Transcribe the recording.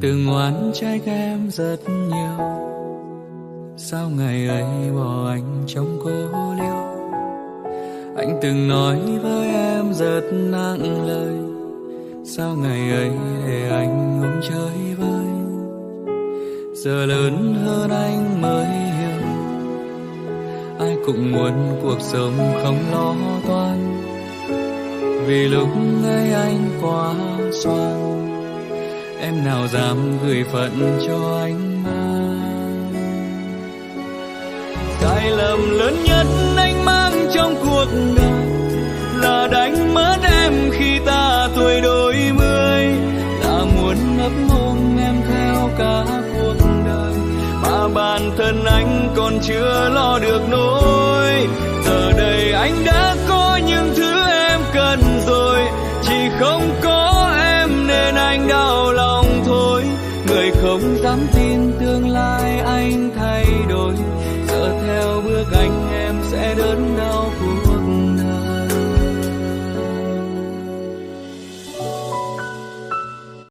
từng oán trách em rất nhiều, sao ngày ấy bỏ anh trong cô liêu. Anh từng nói với em rất nặng lời, sao ngày ấy để anh ôm chơi vơi. Giờ lớn hơn anh mới hiểu, ai cũng muốn cuộc sống không lo toan, vì lúc ấy anh quá xoan, em nào dám gửi phận cho anh mang. Sai lầm lớn nhất anh mang trong cuộc đời là đánh mất em khi ta tuổi đôi mươi, là muốn ấp ôm em theo cả cuộc đời mà bản thân anh còn chưa lo được nỗi. Giờ đây anh đã có những thứ em cần rồi, chỉ không có em nên anh đau lòng thôi. Người không dám tin tương lai anh thay đổi, giờ theo bước anh em sẽ đớn đau.